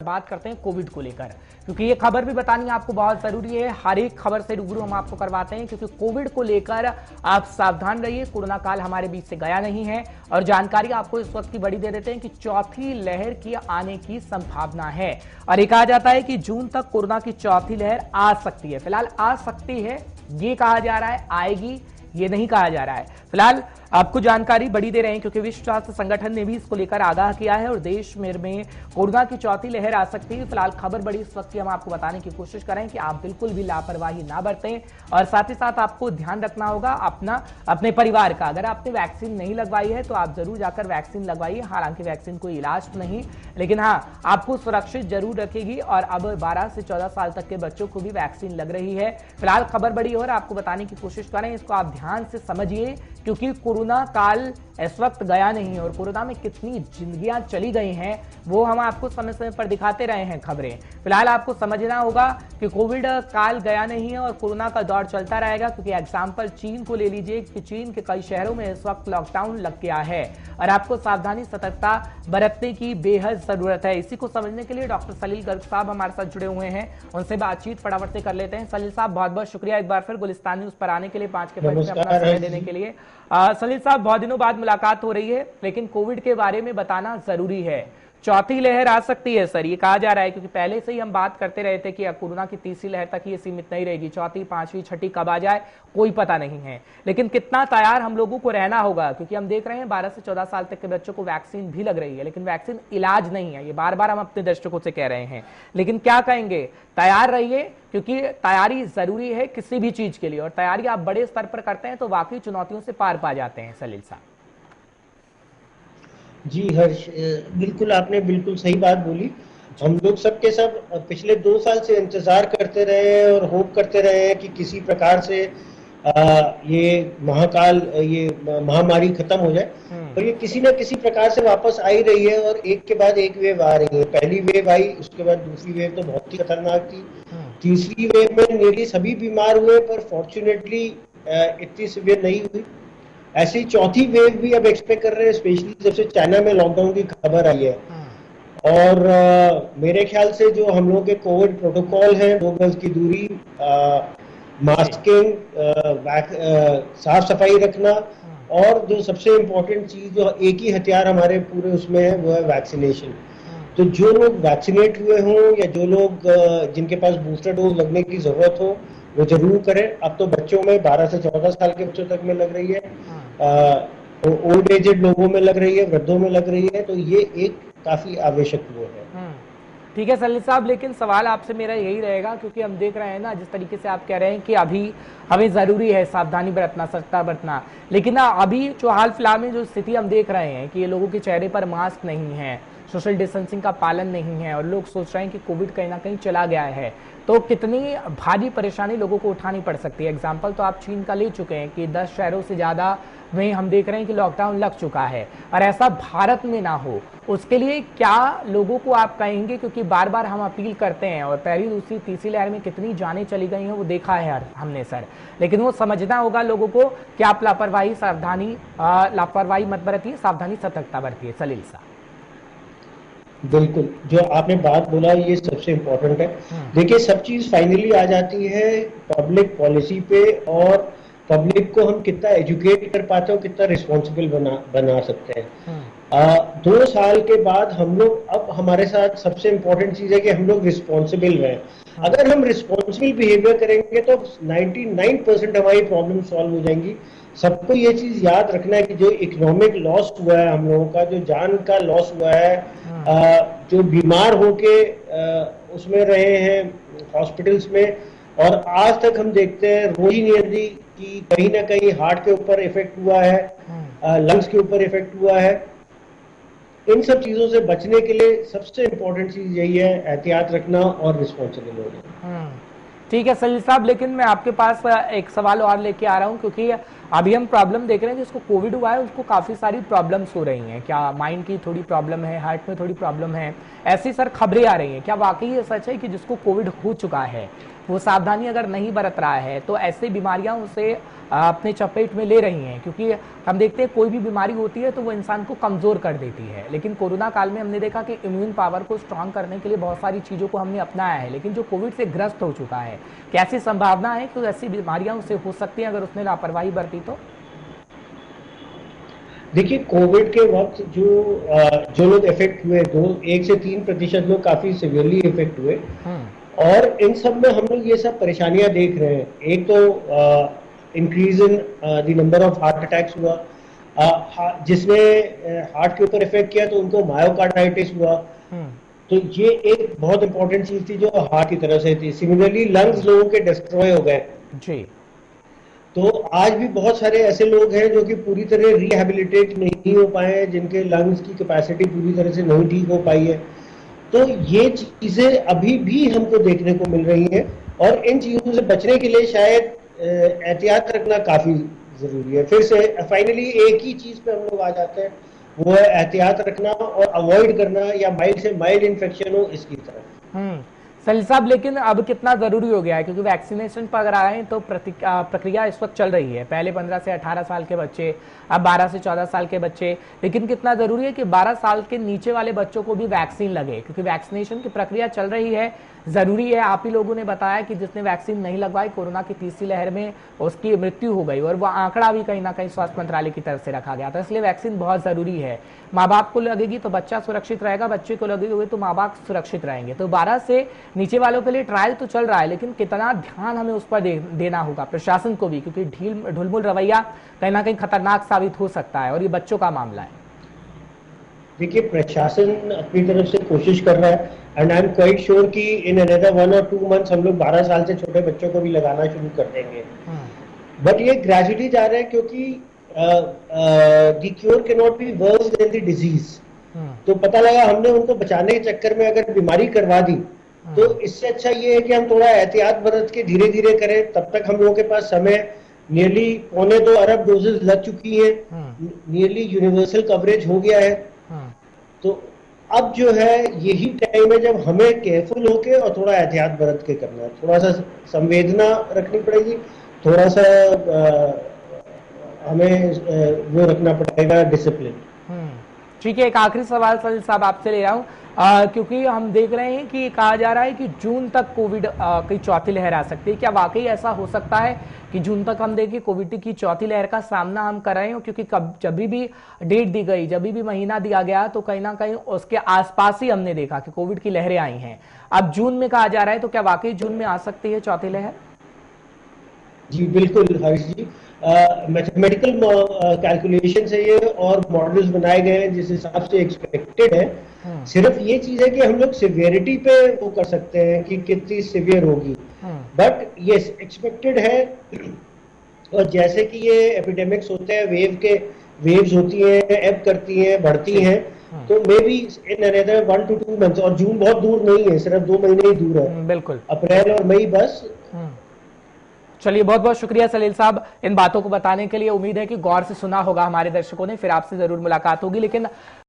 बात करते हैं कोविड को लेकर, क्योंकि ये खबर भी बतानी आपको बहुत जरूरी है। हर एक खबर से रूबरू हम आपको करवाते हैं, क्योंकि कोविड को लेकर आप सावधान रहिए। कोरोना काल हमारे बीच से गया नहीं है और जानकारी आपको इस वक्त की बड़ी दे देते हैं कि चौथी लहर की आने की संभावना है और ये कहा जाता है कि जून तक कोरोना की चौथी लहर आ सकती है। फिलहाल आ सकती है ये कहा जा रहा है, आएगी ये नहीं कहा जा रहा है। फिलहाल आपको जानकारी बड़ी दे रहे हैं, क्योंकि विश्व स्वास्थ्य संगठन ने भी इसको लेकर आगाह किया है और देश में कोरोना की चौथी लहर आ सकती है। फिलहाल खबर बड़ी इस वक्त की हम आपको बताने की कोशिश करें कि आप बिल्कुल भी लापरवाही ना बरतें और साथ ही साथ आपको ध्यान रखना होगा अपने परिवार का। अगर आपने वैक्सीन नहीं लगवाई है तो आप जरूर जाकर वैक्सीन लगवाइए। हालांकि वैक्सीन कोई इलाज नहीं, लेकिन हाँ आपको सुरक्षित जरूर रखेगी और अब 12 से 14 साल तक के बच्चों को भी वैक्सीन लग रही है। फिलहाल खबर बड़ी और आपको बताने की कोशिश करें, इसको आप ध्यान से समझिए, क्योंकि कोरोना काल इस वक्त गया नहीं है और कोरोना में कितनी जिंदगियां चली गई हैं वो हम आपको समय समय पर दिखाते रहे हैं खबरें। फिलहाल आपको समझना होगा कि कोविड काल गया नहीं है और कोरोना का दौर चलता रहेगा, क्योंकि एग्जाम्पल चीन को ले लीजिए कि चीन के कई शहरों में इस वक्त लॉकडाउन लग गया है और आपको सावधानी सतर्कता बरतने की बेहद जरूरत है। इसी को समझने के लिए डॉक्टर सलील गर्ग साहब हमारे साथ जुड़े हुए हैं, उनसे बातचीत फटाफट से कर लेते हैं। सलील साहब बहुत बहुत शुक्रिया एक बार फिर गुलिस्तान न्यूज पर आने के लिए, 5 के फैक्ट में अपना समय देने के लिए। सलील साहब बहुत दिनों बाद मुलाकात हो रही है, लेकिन कोविड के बारे में बताना जरूरी है। चौथी लहर आ सकती है सर, ये कहा जा रहा है, क्योंकि पहले से ही हम बात करते रहे थे कि कोरोना की तीसरी लहर तक ये सीमित नहीं रहेगी, चौथी पांचवी छठी कब आ जाए कोई पता नहीं है। लेकिन कितना तैयार हम लोगों को रहना होगा, क्योंकि हम देख रहे हैं 12 से 14 साल तक के बच्चों को वैक्सीन भी लग रही है, लेकिन वैक्सीन इलाज नहीं है। ये बार बार हम अपने दर्शकों से कह रहे हैं, लेकिन क्या कहेंगे, तैयार रहिए, क्योंकि तैयारी जरूरी है किसी भी चीज के लिए, और तैयारी आप बड़े स्तर पर करते हैं तो वाकई चुनौतियों से पार पा जाते हैं। सलील साहब जी हर्ष, बिल्कुल आपने बिल्कुल सही बात बोली। हम लोग सब के सब पिछले 2 साल से इंतजार करते रहे हैं और होप करते रहे हैं कि किसी प्रकार से ये महामारी खत्म हो जाए, और ये किसी न किसी प्रकार से वापस आ ही रही है और एक के बाद एक वेव आ रही है। पहली वेव आई, उसके बाद दूसरी वेव तो बहुत ही खतरनाक थी, तीसरी वेव में नियरली सभी बीमार हुए, पर फॉर्चुनेटली इतनी सीवियर नहीं हुई। ऐसी चौथी वेव भी अब एक्सपेक्ट कर रहे हैं, स्पेशली जब से चाइना में लॉकडाउन की खबर आई है। और मेरे ख्याल से जो हम लोग के कोविड प्रोटोकॉल है, 2 गज की दूरी, मास्किंग, साफ सफाई रखना, और जो सबसे इम्पोर्टेंट चीज जो एक ही हथियार हमारे पूरे उसमें है वो है वैक्सीनेशन। तो जो लोग वैक्सीनेट हुए हों या जो लोग जिनके पास बूस्टर डोज लगने की जरूरत हो वो जरूर करें। अब तो बच्चों में 12 से 14 साल के बच्चों तक में लग रही है, ओल्ड एजेड लोगों में लग रही है, वृद्धों में लग रही है, तो ये एक काफी आवश्यक वो है। ठीक है सलील साहब, लेकिन सवाल आपसे मेरा यही रहेगा, क्योंकि हम देख रहे हैं ना जिस तरीके से आप कह रहे हैं कि अभी हमें जरूरी है सावधानी बरतना, सतर्कता बरतना, लेकिन ना अभी जो हाल फिलहाल में जो स्थिति हम देख रहे हैं कि ये लोगों के चेहरे पर मास्क नहीं है, सोशल डिस्टेंसिंग का पालन नहीं है और लोग सोच रहे हैं कि कोविड कहीं ना कहीं चला गया है, तो कितनी भारी परेशानी लोगों को उठानी पड़ सकती है। एग्जाम्पल तो आप चीन का ले चुके हैं कि 10 शहरों से ज्यादा में हम देख रहे हैं कि लॉकडाउन लग चुका है, और ऐसा भारत में ना हो उसके लिए क्या लोगों को आप कहेंगे, क्योंकि बार बार हम अपील करते हैं और पहली दूसरी तीसरी लहर में कितनी जानें चली गई हैं वो देखा है हमने सर, लेकिन वो समझना होगा लोगों को कि आप लापरवाही मत बरतिए, सावधानी सतर्कता बरतिए। सलील साहब बिल्कुल, जो आपने बात बोला ये सबसे इम्पोर्टेंट है। देखिए, सब चीज फाइनली आ जाती है पब्लिक पॉलिसी पे, और पब्लिक को हम कितना एजुकेट कर पाते हो, कितना रिस्पॉन्सिबल बना सकते हैं। 2 साल के बाद हम लोग, अब हमारे साथ सबसे इम्पोर्टेंट चीज है कि हम लोग रिस्पॉन्सिबल रहें। अगर हम रिस्पॉन्सिबल बिहेवियर करेंगे तो 99% हमारी प्रॉब्लम सॉल्व हो जाएंगी। सबको ये चीज याद रखना है कि जो इकोनॉमिक लॉस हुआ है हम लोगों का, जो जान का लॉस हुआ है, जो बीमार होके उसमें रहे हैं हॉस्पिटल्स में, और आज तक हम देखते हैं रोजी नियति की कहीं ना कहीं हार्ट के ऊपर इफेक्ट हुआ है, लंग्स के ऊपर इफेक्ट हुआ है। इन सब चीजों से बचने के लिए सबसे इम्पोर्टेंट चीज यही है, एहतियात रखना और रिस्पॉन्सिबल होना। ठीक है सलील साहब, लेकिन मैं आपके पास एक सवाल और लेके आ रहा हूं, क्योंकि अभी हम प्रॉब्लम देख रहे हैं जिसको कोविड हुआ है उसको काफी सारी प्रॉब्लम्स हो रही हैं। क्या माइंड की थोड़ी प्रॉब्लम है, हार्ट में थोड़ी प्रॉब्लम है, ऐसी सर खबरें आ रही हैं, क्या वाकई ये सच है कि जिसको कोविड हो चुका है वो सावधानी अगर नहीं बरत रहा है तो ऐसी बीमारियां उसे अपने चपेट में ले रही हैं, क्योंकि हम देखते हैं कोई भी बीमारी होती है तो वो इंसान को कमजोर कर देती है। लेकिन कोरोना काल में हमने देखा कि इम्यून पावर को स्ट्रांग करने के लिए बहुत सारी चीजों को हमने अपनाया है, लेकिन जो कोविड से ग्रस्त हो चुका है, कैसी संभावना है कि ऐसी बीमारियां उसे हो सकती हैं अगर उसने लापरवाही बरती तो? देखिए, कोविड के वक्त जो लोग इफेक्ट हुए, 1 से 3% लोग काफी सिवियरली इफेक्ट हुए, और इन सब में हम लोग ये सब परेशानियां देख रहे हैं। एक तो increase in the number of heart attacks हुआ, जिसने हार्ट के ऊपर इफेक्ट किया तो उनको मायोकार्डाइटिस हुआ। तो ये एक बहुत इंपॉर्टेंट चीज थी जो हार्ट की तरफ से थी। सिमिलरली लंग्स लोगों के डिस्ट्रॉय हो गए जी। तो आज भी बहुत सारे ऐसे लोग हैं जो कि पूरी तरह रिहेबिलिटेट नहीं हो पाए हैं, जिनके लंग्स की कैपेसिटी पूरी तरह से नहीं ठीक हो पाई है। तो ये चीजें अभी भी हमको देखने को मिल रही हैं, और इन चीजों से बचने के लिए शायद एहतियात रखना काफी जरूरी है। फिर से फाइनली एक ही चीज पे हम लोग आ जाते हैं, वो है एहतियात रखना और अवॉइड करना, या माइल्ड से माइल्ड इन्फेक्शन हो इसकी तरफ। सलील साहब, लेकिन अब कितना जरूरी हो गया है, क्योंकि वैक्सीनेशन पर अगर आए तो प्रक्रिया इस वक्त चल रही है। पहले 15 से 18 साल के बच्चे, अब 12 से 14 साल के बच्चे, लेकिन कितना जरूरी है कि 12 साल के नीचे वाले बच्चों को भी वैक्सीन लगे, क्योंकि वैक्सीनेशन की प्रक्रिया चल रही है। जरूरी है। आप ही लोगों ने बताया कि जिसने वैक्सीन नहीं लगवाई कोरोना की तीसरी लहर में उसकी मृत्यु हो गई, और वो आंकड़ा भी कहीं ना कहीं स्वास्थ्य मंत्रालय की तरफ से रखा गया था। इसलिए वैक्सीन बहुत जरूरी है। माँ बाप को लगेगी तो बच्चा सुरक्षित रहेगा, बच्चे को लगेगी तो माँ बाप सुरक्षित रहेंगे। तो 12 से नीचे वालों के लिए ट्रायल तो चल रहा है, लेकिन कितना ध्यान हमें उस पर देना होगा प्रशासन को भी, क्योंकि ढुलमुल रवैया कहीं ना कहीं खतरनाक साबित हो सकता है, और ये बच्चों का मामला है। देखिए, प्रशासन अपनी तरफ से कोशिश कर रहा है, and I am quite sure कि इन अनदर 1 और 2 मंथ्स हम लोग 12 साल से छोटे बच्चों को भी लगाना शुरू कर देंगे। बट ये ग्रेजुअली जा रहा है, क्योंकि the cure can not be worse than the disease. तो पता लगा हमने उनको बचाने के चक्कर में अगर बीमारी करवा दी, तो इससे अच्छा ये है कि हम थोड़ा एहतियात बरत के धीरे धीरे करें। तब तक हम लोगों के पास समय, नियरली 1.25 अरब डोजेस लग चुकी है, नियरली यूनिवर्सल कवरेज हो गया है। तो अब जो है यही टाइम है जब हमें केयरफुल होके और थोड़ा एहतियात बरत के करना है। थोड़ा सा संवेदना रखनी पड़ेगी, थोड़ा सा हमें वो रखना पड़ेगा, डिसिप्लिन। ठीक है, एक आखिरी सवाल सलील साहब आपसे ले रहा हूँ, क्योंकि हम देख रहे हैं कि कहा जा रहा है कि जून तक कोविड की चौथी लहर आ सकती है। क्या वाकई ऐसा हो सकता है कि जून तक हम देखिए कोविड की चौथी लहर का सामना हम कर रहे हो? क्योंकि जब भी डेट दी गई, जब भी महीना दिया गया, तो कहीं ना कहीं उसके आसपास ही हमने देखा कि कोविड की लहरें आई हैं। अब जून में कहा जा रहा है, तो क्या वाकई जून में आ सकती है चौथी लहर? जी बिल्कुल हर्ष जी, मैथमेटिकल कैलकुलेशन से ये और मॉडल्स बनाए गए हैं जिस हिसाब से एक्सपेक्टेड है। सिर्फ ये चीज है कि हम लोग सिवियरिटी पे वो कर सकते हैं कि कितनी सिवियर होगी, बट ये एक्सपेक्टेड है। और जैसे कि ये एपिडेमिक्स होते हैं, वेव्स होती हैं, एब करती हैं, बढ़ती हैं, तो may be in another 1 to 2 months, और जून बहुत दूर नहीं है, सिर्फ 2 महीने ही दूर है। बिल्कुल, अप्रैल और मई बस। चलिए, बहुत बहुत शुक्रिया सलील साहब इन बातों को बताने के लिए। उम्मीद है कि गौर से सुना होगा हमारे दर्शकों ने, फिर आपसे जरूर मुलाकात होगी। लेकिन